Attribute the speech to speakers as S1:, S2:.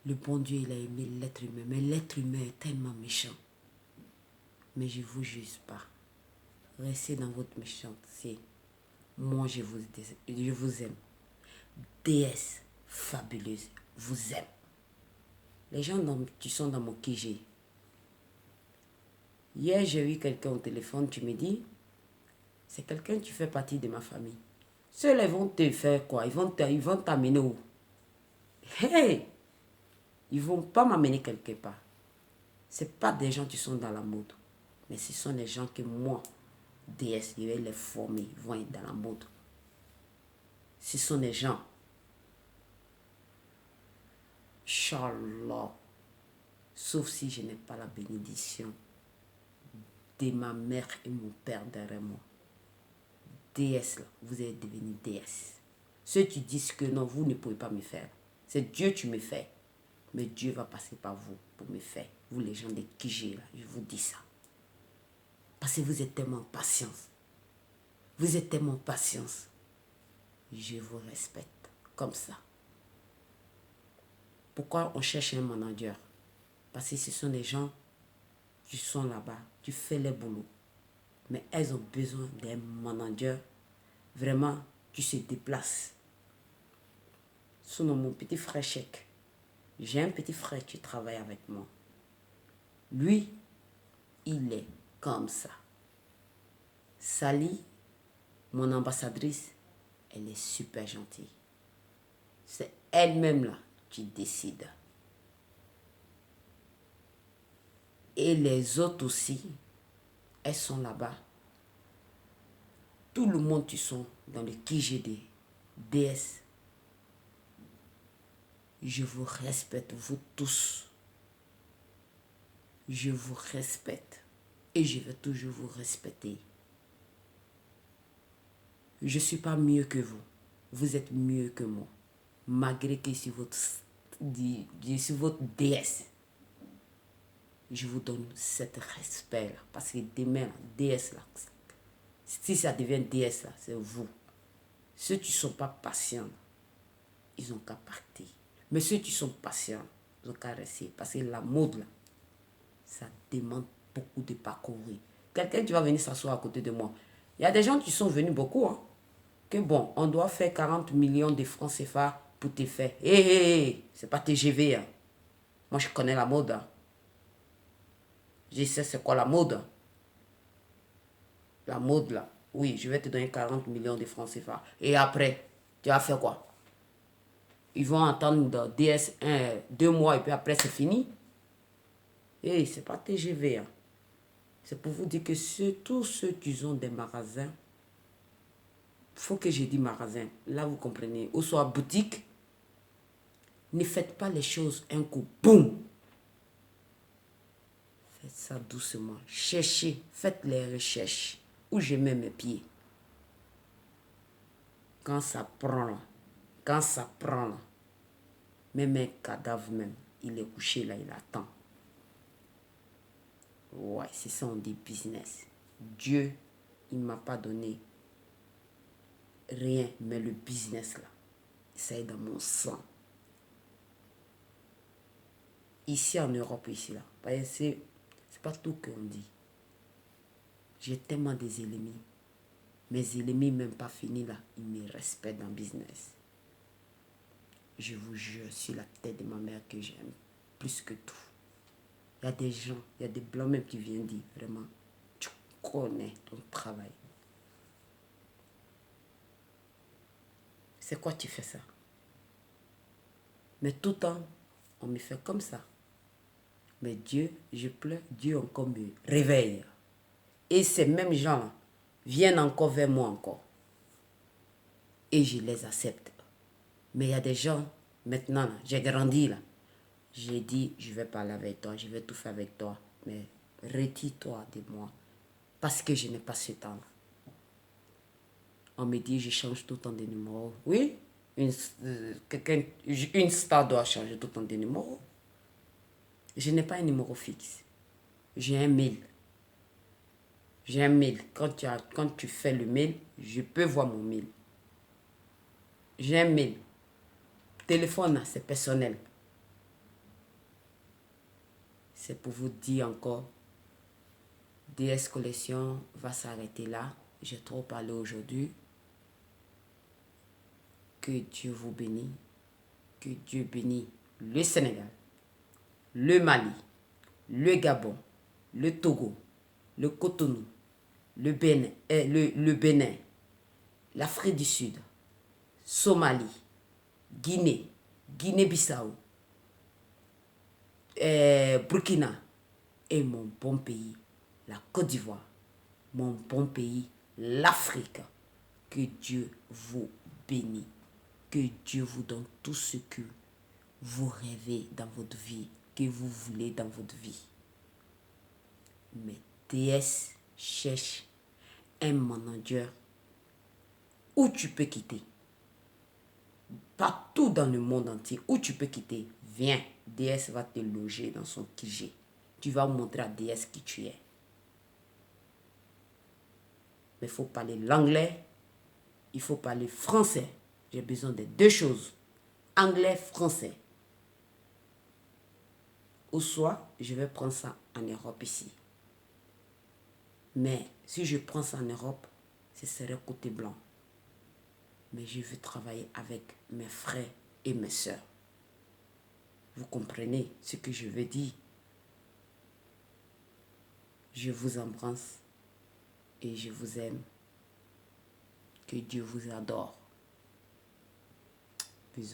S1: Le bon Dieu, il a aimé l'être humain, mais l'être humain est tellement méchant. Mais je ne vous juge pas. Restez dans votre méchanceté. Moi, je vous aime. Déesse fabuleuse, vous aime. Les gens qui sont dans mon QG. Hier, j'ai eu quelqu'un au téléphone, tu me dis, c'est quelqu'un qui fait partie de ma famille. Ceux-là, ils vont te faire quoi? Ils vont t'amener où? Hey! Ils ne vont pas m'amener quelque part. Ce pas des gens qui sont dans la mode. Mais ce sont des gens que moi, DS, je vais les former. Ils vont être dans la mode. Ce sont des gens. Inch'Allah. Sauf si je n'ai pas la bénédiction de ma mère et mon père derrière moi. DS, là, vous êtes devenu DS. Ceux qui disent que non, vous ne pouvez pas me faire. C'est Dieu qui me fait. Mais Dieu va passer par vous pour me faire. Vous les gens de QG, là, je vous dis ça. Parce que vous êtes tellement patient. Vous êtes tellement patient. Je vous respecte comme ça. Pourquoi on cherche un manager? Parce que ce sont des gens qui sont là-bas, qui font le boulot. Mais elles ont besoin d'un manager vraiment qui se déplace. Sinon, mon petit frère Chèque, j'ai un petit frère qui travaille avec moi. Lui, il est comme ça. Sally, mon ambassadrice, elle est super gentille. C'est elle-même là qui décide. Et les autres aussi, elles sont là-bas. Tout le monde qui sont dans le KGD, DS, je vous respecte, vous tous. Je vous respecte. Et je vais toujours vous respecter. Je ne suis pas mieux que vous. Vous êtes mieux que moi. Malgré que sur votre DS, je vous donne cet respect-là. Parce que demain, DS, là, si ça devient DS, là, c'est vous. Ceux qui ne sont pas patients, ils n'ont qu'à partir. Mais ceux qui sont patients, ils ont qu'à rester. Parce que la mode, là, ça demande beaucoup de parcourir. Quelqu'un qui va venir s'asseoir à côté de moi. Il y a des gens qui sont venus beaucoup. Hein, que bon, on doit faire 40 millions de francs CFA pour te faire. Hé, hé, hé, c'est pas TGV. Hein. Moi, je connais la mode. Hein. Je sais c'est quoi la mode. Hein. La mode, là. Oui, je vais te donner 40 millions de francs CFA. Et après, tu vas faire quoi? Ils vont attendre DS 2 mois et puis après, c'est fini. Et c'est pas TGV. Hein. C'est pour vous dire que tous ceux qui ont des magasins, faut que je dise magasin. Là, vous comprenez. Ou soit boutique, ne faites pas les choses un coup. Boum! Faites ça doucement. Cherchez. Faites les recherches. Où je mets mes pieds. Quand ça prend là. Quand ça prend là. Même un cadavre même. Il est couché là. Il attend. Ouais, c'est ça on dit business. Dieu, il ne m'a pas donné rien. Mais le business là. Ça est dans mon sang. Ici en Europe, ici là. C'est pas tout qu'on dit. J'ai tellement des ennemis. Mes ennemis même pas finis là. Ils me respectent dans le business. Je vous jure sur la tête de ma mère que j'aime plus que tout. Il y a des gens, il y a des blancs même qui viennent dire vraiment, tu connais ton travail. C'est quoi tu fais ça? Mais tout le temps, on me fait comme ça. Mais Dieu, je pleure, Dieu encore me réveille. Et ces mêmes gens viennent encore vers moi encore. Et je les accepte. Mais il y a des gens, maintenant, j'ai grandi là. J'ai dit, je vais parler avec toi, je vais tout faire avec toi. Mais retire-toi de moi. Parce que je n'ai pas ce temps. On me dit, je change tout le temps de numéro. Oui, une star doit changer tout le temps de numéro. Je n'ai pas un numéro fixe. J'ai un mail. J'ai un mail. Quand tu fais le mail, je peux voir mon mail. J'ai un mail. Téléphone, c'est personnel. C'est pour vous dire encore, DS Collection va s'arrêter là. J'ai trop parlé aujourd'hui. Que Dieu vous bénisse. Que Dieu bénisse le Sénégal, le Mali, le Gabon, le Togo, le Cotonou, le Bénin, l'Afrique du Sud, Somalie, Guinée, Guinée-Bissau, Burkina et mon bon pays, la Côte d'Ivoire, mon bon pays, l'Afrique. Que Dieu vous bénisse. Que Dieu vous donne tout ce que vous rêvez dans votre vie, que vous voulez dans votre vie. Mais DS cherche un manager où tu peux quitter. Partout dans le monde entier où tu peux quitter, viens. DS va te loger dans son QG. Tu vas montrer à DS qui tu es. Mais il faut parler l'anglais, il faut parler français. J'ai besoin de deux choses. Anglais, français. Ou soit, je vais prendre ça en Europe ici. Mais si je prends ça en Europe, ce serait côté blanc. Mais je veux travailler avec mes frères et mes sœurs. Vous comprenez ce que je veux dire? Je vous embrasse et je vous aime. Que Dieu vous adore. Bisous.